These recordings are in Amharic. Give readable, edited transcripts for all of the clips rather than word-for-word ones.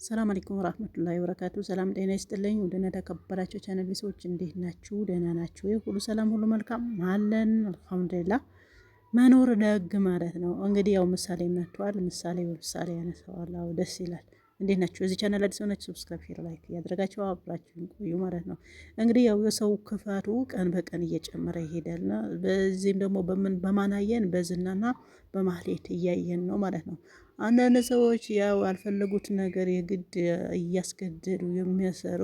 ሰላም አለይኩም ወራህመቱላሂ ወበረካቱ። ሰላም ጤና ይስጥልኝ። ወደነ ተከበራችሁ ቻናል ሰዎች እንዴት ናችሁ? ደህና ናችሁ? ሁሉ ሰላም ሁሉ መልካም አለን አልሐምዱሊላህ። መኖር ደግ ማለት ነው። እንግዲህ ያው ምሳሌ መጥቷል። ምሳሌ በምሳሌ ያነሳዋል። አዎ ደስ ይላል። እንዴት ናችሁ? እዚህ ቻናል አዲስ ሆናችሁ ሰብስክራይብ፣ ሼር፣ ላይክ እያደረጋችሁ አብራችሁን ቆዩ ማለት ነው። እንግዲህ ያው የሰው ክፋቱ ቀን በቀን እየጨመረ ይሄዳልና በዚህም ደግሞ በማናየን በዝናና በማህሌት እያየን ነው ማለት ነው። አንዳንድ ሰዎች ያው ያልፈለጉት ነገር የግድ እያስገደዱ የሚያሰሩ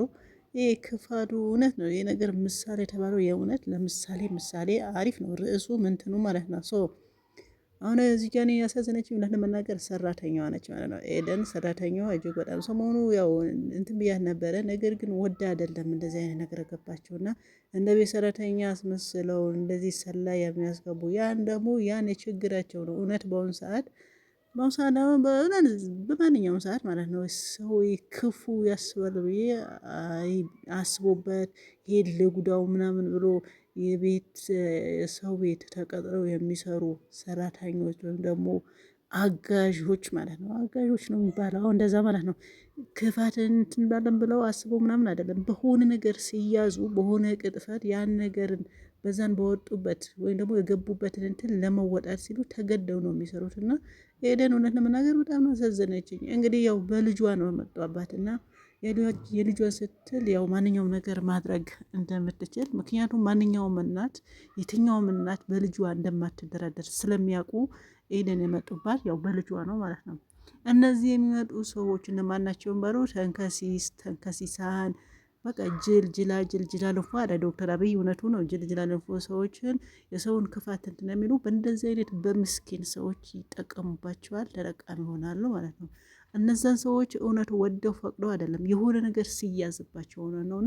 ይሄ ክፋቱ እውነት ነው። ይሄ ነገር ምሳሌ የተባለው የእውነት ለምሳሌ ምሳሌ አሪፍ ነው ርዕሱ ምንትኑ ማለት ነው። አሁን እዚህ ጋር እኔ ያሳዘነችኝ እውነት ለመናገር ሰራተኛዋ ነች ማለት ነው። ኤደን ሰራተኛዋ እጅግ በጣም ሰሞኑ ያው እንትን ብያት ነበረ። ነገር ግን ወዳ አይደለም እንደዚህ አይነት ነገር ገባቸውና እንደ ቤት ሰራተኛ አስመስለው እንደዚህ ሰላ የሚያስገቡ ያን ደግሞ ያን የችግራቸው ነው እውነት በአሁኑ ሰዓት ደግሞ በማንኛውም ሰዓት ማለት ነው ሰው ክፉ ያስባል ብዬ አስቦበት ይሄ ልጉዳው ምናምን ብሎ የቤት ሰው ቤት ተቀጥረው የሚሰሩ ሰራተኞች ወይም ደግሞ አጋዦች ማለት ነው። አጋዦች ነው የሚባለው እንደዛ ማለት ነው። ክፋትን እንትን ባለን ብለው አስበው ምናምን አይደለም። በሆነ ነገር ሲያዙ በሆነ ቅጥፈት ያን ነገርን በዛን በወጡበት ወይም ደግሞ የገቡበትን እንትን ለመወጣት ሲሉ ተገደው ነው የሚሰሩት። እና ኤደን እውነት ለመናገር በጣም አሳዘነችኝ። እንግዲህ ያው በልጇ ነው የመጣባት እና የልጇን ስትል ያው ማንኛውም ነገር ማድረግ እንደምትችል ምክንያቱም ማንኛውም እናት የትኛውም እናት በልጇ እንደማትደራደር ስለሚያውቁ ኤደን የመጡባት ያው በልጇ ነው ማለት ነው። እነዚህ የሚመጡ ሰዎች እነማን ናቸው? ባሉ ተንከሲሳን በቃ ጅላልፎ አለ ዶክተር አብይ እውነቱ ነው። ጅላልፎ ሰዎችን የሰውን ክፋት እንትን የሚሉ በእንደዚህ አይነት በምስኪን ሰዎች ይጠቀሙባቸዋል፣ ተጠቃሚ ይሆናሉ ማለት ነው። እነዛን ሰዎች እውነቱ ወደው ፈቅደው አይደለም የሆነ ነገር ሲያዝባቸው ሆነ ነው።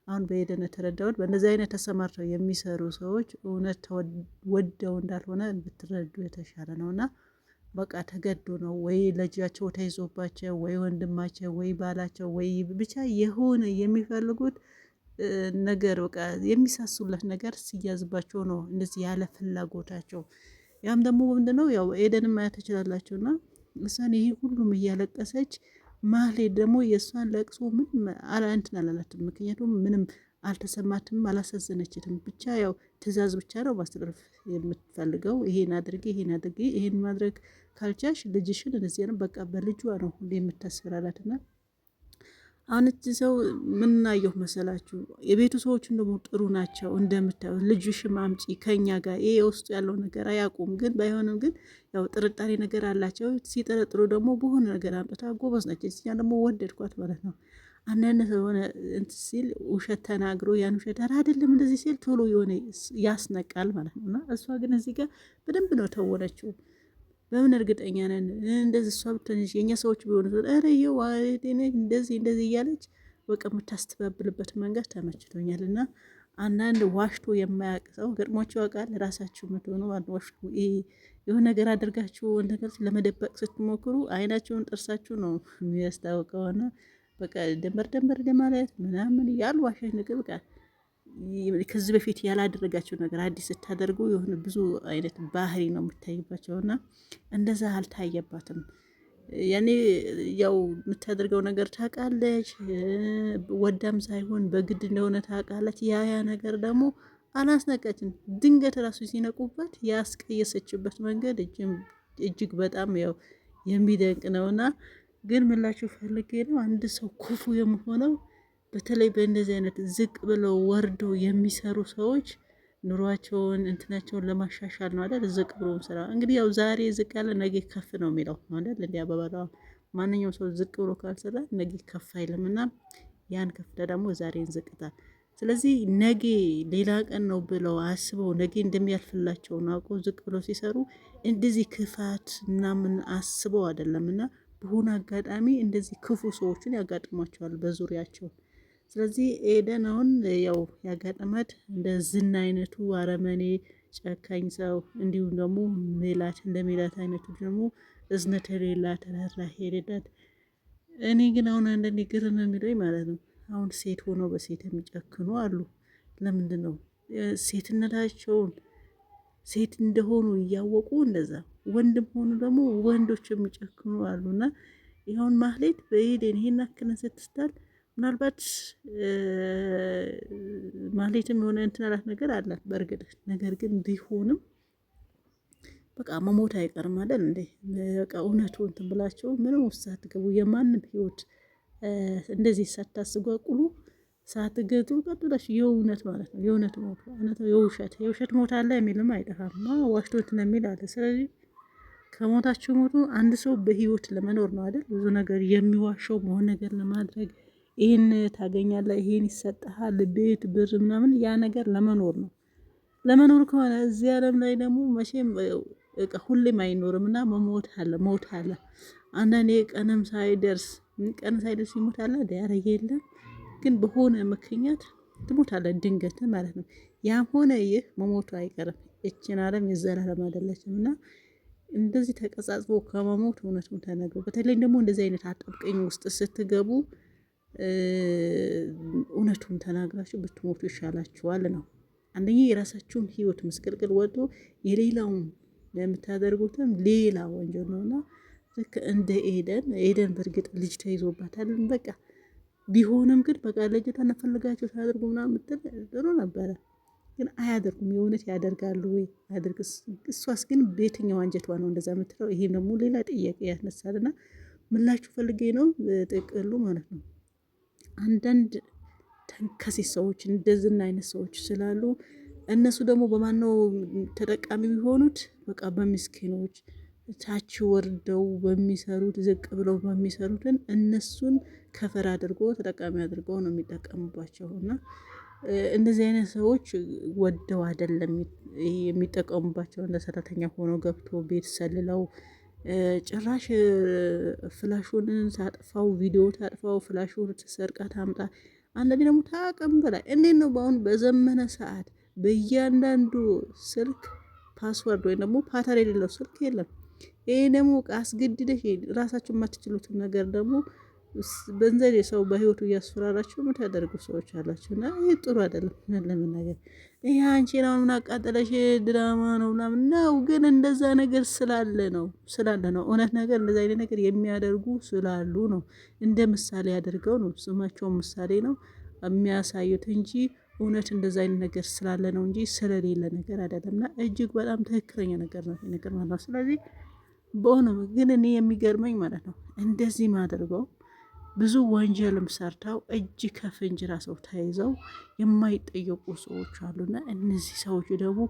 አሁን በኤደን የተረዳሁት በእነዚህ አይነት ተሰማርተው የሚሰሩ ሰዎች እውነት ወደው እንዳልሆነ ብትረዱ የተሻለ ነውና በቃ ተገዶ ነው ወይ ልጃቸው ተይዞባቸው ወይ ወንድማቸው ወይ ባላቸው ወይ ብቻ የሆነ የሚፈልጉት ነገር በቃ የሚሳሱለት ነገር ሲያዝባቸው ነው እንደዚህ ያለ ፍላጎታቸው። ያም ደግሞ ምንድነው ያው ኤደንም ማየት ትችላላችሁና እሷን ይሄ ሁሉም እያለቀሰች ማህሌት ደግሞ የእሷን ለቅሶ ምንም እንትን አላላትም። ምክንያቱም ምንም አልተሰማትም፣ አላሳዘነችትም። ብቻ ያው ትዕዛዝ ብቻ ነው ማስተላለፍ የምትፈልገው። ይሄን አድርጌ ይሄን ማድረግ ካልቻሽ ልጅሽን እንደዚህ ነው በቃ በልጇ ነው ሁሌ የምታስፈራራትና አሁን እዚህ ሰው ምናየው መሰላችሁ? የቤቱ ሰዎችን ደግሞ ጥሩ ናቸው እንደምታዩት። ልጅሽም አምጪ ከኛ ጋር ይሄ ውስጡ ያለው ነገር አያውቁም፣ ግን ባይሆንም ግን ያው ጥርጣሬ ነገር አላቸው። ሲጠረጥሩ ደግሞ በሆነ ነገር አምጥታ ጎበዝ ናቸው። እኛ ደግሞ ወደድኳት ማለት ነው። አንዳንድ ሆነ እንትን ሲል ውሸት ተናግሮ ያን ውሸት አይደለም እንደዚህ ሲል ቶሎ የሆነ ያስነቃል ማለት ነው። እና እሷ ግን እዚህ ጋር በደንብ ነው ተወነችው። በምን እርግጠኛ ነን እንደዚህ እሷ ብትንሽ የኛ ሰዎች ቢሆኑ ኧረ ይኸው እንደዚህ እያለች በቃ የምታስተባብልበት መንገድ ተመችቶኛል። እና አንዳንድ ዋሽቶ የማያውቅ ሰው ገጥሟቸው ያውቃል። ራሳችሁ የምትሆኑ ዋሽቶ የሆነ ነገር አድርጋችሁ ነገር ለመደበቅ ስትሞክሩ አይናቸውን ጥርሳችሁ ነው የሚያስታውቀውና በቃ ደንበር ማለት ምናምን ያሉ ዋሻሽ ነገር በቃ ከዚህ በፊት ያላደረጋቸው ነገር አዲስ ስታደርጉ የሆነ ብዙ አይነት ባህሪ ነው የምታይባቸው እና እንደዛ አልታየባትም። ያኔ ያው የምታደርገው ነገር ታውቃለች፣ ወዳም ሳይሆን በግድ እንደሆነ ታውቃለች። ያ ነገር ደግሞ አላስነቀችም። ድንገት ራሱ ሲነቁበት ያስቀየሰችበት መንገድ እጅግ በጣም ያው የሚደንቅ ነውና ግን ምላችሁ ፈልጌ ነው አንድ ሰው ክፉ የምሆነው በተለይ በእንደዚህ አይነት ዝቅ ብለው ወርደው የሚሰሩ ሰዎች ኑሯቸውን እንትናቸውን ለማሻሻል ነው አይደል? ዝቅ ብሎ ስራ እንግዲህ ያው ዛሬ ዝቅ ያለ ነገ ከፍ ነው የሚለው አይደል? እንዲያ አባባላው ማንኛውም ሰው ዝቅ ብሎ ካልሰራ ነገ ከፍ አይልምና ያን ከፍታ ደግሞ ዛሬን ዝቅታል። ስለዚህ ነገ ሌላ ቀን ነው ብለው አስበው ነገ እንደሚያልፍላቸው አውቀው ዝቅ ብለው ሲሰሩ እንደዚህ ክፋት ምናምን አስበው አይደለምና በሆነ አጋጣሚ እንደዚህ ክፉ ሰዎችን ያጋጥሟቸዋል በዙሪያቸው። ስለዚህ ኤደን አሁን ያው ያጋጠማት እንደ ዝና አይነቱ አረመኔ ጨካኝ ሰው እንዲሁም ደግሞ ሜላት አይነቱ ደግሞ እዝነት የሌላት ርህራሄ የሌላት። እኔ ግን አሁን አንዳንዴ ግርም የሚለኝ ማለት ነው አሁን ሴት ሆነው በሴት የሚጨክኑ አሉ። ለምንድን ነው ሴትነታቸውን ሴት እንደሆኑ እያወቁ እንደዛ ወንድም ሆኑ ደግሞ ወንዶች የሚጨክኑ አሉና ይኸውን ማህሌት በኤደን ይሄን ያክልን ስትስታል ምናልባት ማህሌትም የሆነ እንትን አላት ነገር አላት በእርግጥ ነገር ግን ቢሆንም በቃ መሞት አይቀርም አይደል እንዴ? በቃ እውነቱ እንትን ብላችሁ ምንም ውስጥ ሳትገቡ የማንም ህይወት እንደዚህ ሳታስጓቁሉ ሳትገቱ ቀጥላችሁ የእውነት ማለት ነው የእውነት ሞት ማለት ነው። የውሸት ሞት አለ የሚልም አይጠፋም። ዋሽቶት ነው የሚል አለ። ስለዚህ ከሞታችሁ ሞቱ። አንድ ሰው በህይወት ለመኖር ነው አይደል? ብዙ ነገር የሚዋሸው መሆን ነገር ለማድረግ ይህን ታገኛለህ፣ ይህን ይሰጥሃል፣ ቤት ብር ምናምን ያ ነገር ለመኖር ነው። ለመኖር ከሆነ እዚህ ዓለም ላይ ደግሞ መቼም ሁሌም አይኖርም እና መሞት አለ ሞት አለ። አንዳንዴ ቀን ሳይደርስ ይሞታል። ዳያረግ የለም ግን በሆነ ምክንያት ትሞታለህ ድንገት ማለት ነው። ያም ሆነ ይህ መሞቱ አይቀርም። እችን ዓለም የዘላለም አይደለችም እና እንደዚህ ተቀጻጽቦ ከመሞት እውነቱን ተነግሮ በተለይ ደግሞ እንደዚህ አይነት አጣብቀኝ ውስጥ ስትገቡ እውነቱን ተናግራችሁ ብትሞቱ ይሻላችኋል ነው። አንደኛ የራሳችሁን ህይወት ምስቅልቅል ወጥቶ የሌላውን የምታደርጉትም ሌላ ወንጀል ነውና ልክ እንደ ኤደን በእርግጥ ልጅ ተይዞባታል። በቃ ቢሆንም ግን በቃ ልጅ ተነፈልጋችሁ ታደርጉ ምናምን ምትል ጥሩ ነበረ፣ ግን አያደርጉም። የእውነት ያደርጋሉ ወይ አያደርግ? እሷስ ግን በየትኛው አንጀቷ ነው እንደዛ የምትለው? ይሄ ደግሞ ሌላ ጥያቄ ያስነሳልና ምላችሁ ፈልጌ ነው ጥቅሉ ማለት ነው። አንዳንድ ተንከሴ ሰዎች እንደዝና አይነት ሰዎች ስላሉ እነሱ ደግሞ በማነው ተጠቃሚ የሚሆኑት? በቃ በምስኪኖች ታች ወርደው በሚሰሩት ዝቅ ብለው በሚሰሩትን እነሱን ከፈር አድርጎ ተጠቃሚ አድርገው ነው የሚጠቀሙባቸው። እና እንደዚህ አይነት ሰዎች ወደው አይደለም የሚጠቀሙባቸው። እንደ ሰራተኛ ሆኖ ገብቶ ቤት ሰልለው ጭራሽ ፍላሹን ታጥፋው፣ ቪዲዮ ታጥፋው፣ ፍላሹን ተሰርቃ ታምጣ። አንዳንዴ ደግሞ ታቅም በላይ እንዴት ነው በአሁን በዘመነ ሰዓት በእያንዳንዱ ስልክ ፓስወርድ ወይም ደግሞ ፓተር የሌለው ስልክ የለም። ይሄ ደግሞ አስገድደሽ ራሳችሁ የማትችሉትን ነገር ደግሞ በንዘል የሰው በህይወቱ እያስፈራራችሁ የምታደርጉ ሰዎች አላችሁ እና ይህ ጥሩ አይደለም። ለምን ነገር ይህ አንቺ ነው ምን አቃጠለሽ ድራማ ነው ምናምን ነው፣ ግን እንደዛ ነገር ስላለ ነው እውነት ነገር እንደዛ አይነት ነገር የሚያደርጉ ስላሉ ነው። እንደ ምሳሌ ያደርገው ነው፣ ስማቸው ምሳሌ ነው የሚያሳዩት እንጂ እውነት እንደዛ አይነት ነገር ስላለ ነው እንጂ ስለሌለ ነገር አይደለም። እና እጅግ በጣም ትክክለኛ ነገር ነው ነገር ማለት ነው። ስለዚህ በሆነ ግን እኔ የሚገርመኝ ማለት ነው እንደዚህ ማድረገው ብዙ ወንጀልም ሰርተው እጅ ከፍንጅ ራሰው ተይዘው የማይጠየቁ ሰዎች አሉና እነዚህ ሰዎች ደግሞ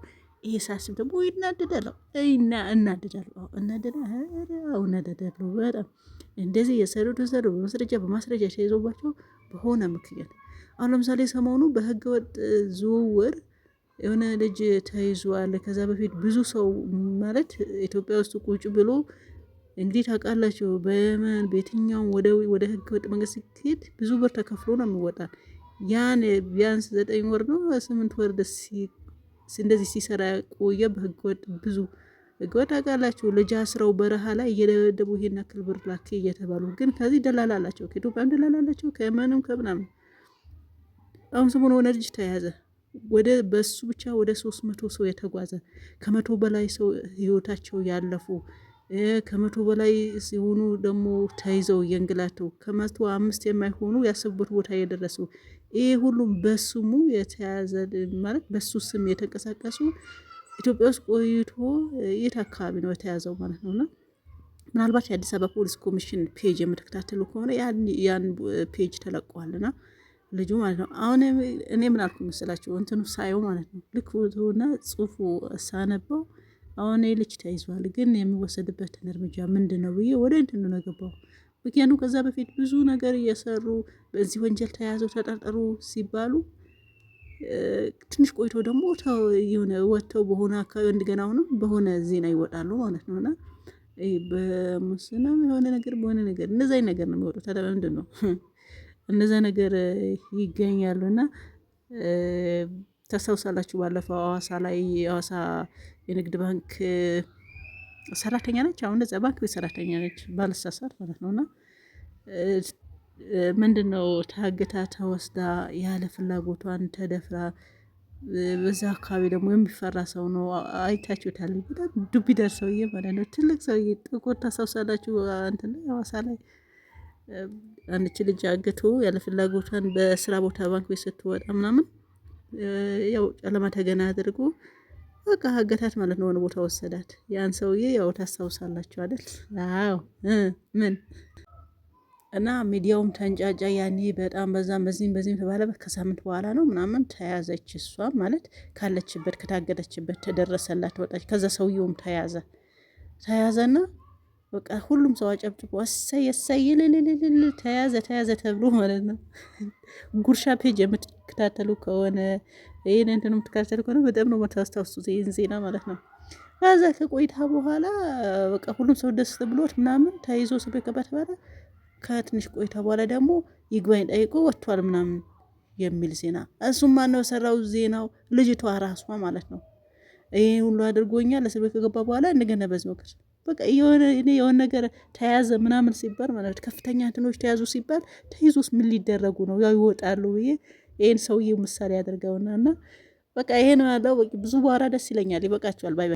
ይሄ ሳስብ ደግሞ እናደዳለሁ በጣም እንደዚህ የሰሩት በማስረጃ ተይዞባቸው በሆነ ምክንያት አሁን ለምሳሌ ሰሞኑ በህገ ወጥ ዝውውር የሆነ ልጅ ተይዟል። ከዛ በፊት ብዙ ሰው ማለት ኢትዮጵያ ውስጥ ቁጭ ብሎ እንግዲህ ታውቃላችሁ በየመን በየትኛውም ወደ ህገ ወጥ መንግስት ሲሄድ ብዙ ብር ተከፍሎ ነው የሚወጣል። ያን ቢያንስ 9 ወር ነው 8 ወር እንደዚህ ሲሰራ ቆየ በህገ ወጥ ብዙ ህገ ወጥ ታውቃላችሁ። ልጅ አስረው በረሃ ላይ እየደበደቡ ይሄን ያክል ብር ላኪ እየተባሉ ግን ከዚህ ደላላላቸው ከኢትዮጵያም ደላላላቸው ከየመንም ከምናምን አሁን ሰሞኑን የሆነ ልጅ ተያዘ። በሱ ብቻ ወደ 300 ሰው የተጓዘ ከ100 በላይ ሰው ህይወታቸው ያለፉ ከ100 በላይ ሲሆኑ ደግሞ ተይዘው የእንግላቱ ከ105 የማይሆኑ ያሰቡበት ቦታ የደረሱ ይሄ ሁሉም በስሙ የተያዘ ማለት በሱ ስም የተንቀሳቀሱ ኢትዮጵያ ውስጥ ቆይቶ የት አካባቢ ነው የተያዘው ማለት ነውና ምናልባት የአዲስ አበባ ፖሊስ ኮሚሽን ፔጅ የምትከታተሉ ከሆነ ያን ፔጅ ተለቀዋልና ልጁ ማለት ነው። አሁን እኔ ምን አልኩ መሰላችሁ እንትኑ ሳየው ማለት ነው ልክ ፎቶና ጽሁፉ ሳነበው አሁን ልጅ ተይዟል፣ ግን የሚወሰድበትን እርምጃ ምንድን ነው ብዬ ወደ እንትን ነው ገባው። ምክንያቱም ከዛ በፊት ብዙ ነገር እየሰሩ በዚህ ወንጀል ተያዘው ተጠርጠሩ ሲባሉ ትንሽ ቆይቶ ደግሞ የሆነ ወጥተው በሆነ አካባቢ እንደገና አሁንም በሆነ ዜና ይወጣሉ ማለት ነውና በሙስና የሆነ ነገር በሆነ ነገር እንደዛ አይነት ነገር ነው የሚወጡት። ታዲያ ምንድን ነው እነዛ ነገር ይገኛሉና ታስታውሳላችሁ ባለፈው ሐዋሳ የንግድ ባንክ ሰራተኛ ነች። አሁን እንደዛ ባንክ ቤት ሰራተኛ ነች ባልሳሳት ማለት ነውና ምንድነው ታግታ ተወስዳ ያለ ፍላጎቷን ተደፍራ በዛ አካባቢ ደግሞ የሚፈራ ሰው ነው። አይታችሁታል። በጣም ዱብ ይደርሰውዬ ማለት ነው። ትልቅ ሰውዬ ጥቁር ታስታውሳላችሁ እንትን ሐዋሳ ላይ አንቺ ልጅ አግቶ ያለ ፍላጎቷን በስራ ቦታ ባንክ ቤት ስትወጣ ምናምን ያው ጨለማ ተገና አድርጎ በቃ አገታት ማለት ነው። ሆነ ቦታ ወሰዳት። ያን ሰውዬ ያው ታስታውሳላችሁ አይደል? አዎ ምን እና ሚዲያውም ተንጫጫ። ያኔ በጣም በዛም በዚህም ተባለበት። ከሳምንት በኋላ ነው ምናምን ተያዘች። እሷ ማለት ካለችበት ከታገደችበት ተደረሰላት፣ ወጣች። ከዛ ሰውየውም ተያዘና በቃ ሁሉም ሰው አጨብጭቦ እሰይ ልልልል ተያዘ ተብሎ ማለት ነው። ጉርሻ ፔጅ የምትከታተሉ ከሆነ ይህን እንትን የምትከታተሉ ከሆነ በጣም ነው የምታስታውሱት ይህን ዜና ማለት ነው። ከዛ ከቆይታ በኋላ በቃ ሁሉም ሰው ደስ ብሎት ምናምን ተይዞ እስር ቤት ገባ ተባለ። ከትንሽ ቆይታ በኋላ ደግሞ ይግባኝ ጠይቆ ወጥቷል ምናምን የሚል ዜና። እሱም ማነው የሰራው ዜናው? ልጅቷ ራሷ ማለት ነው። ይሄ ሁሉ አድርጎኛል እስር ቤት ከገባ በኋላ እንደገና በዚህ ወቅት በቃ የሆነ ነገር ተያዘ ምናምን ሲባል ማለት ከፍተኛ እንትኖች ተያዙ ሲባል ተይዞስ ምን ሊደረጉ ነው? ያው ይወጣሉ ብዬ ይሄን ሰውዬው ምሳሌ ያደርገውና እና በቃ ይሄ ነው ያለው። ብዙ በኋላ ደስ ይለኛል። ይበቃቸዋል። ባይ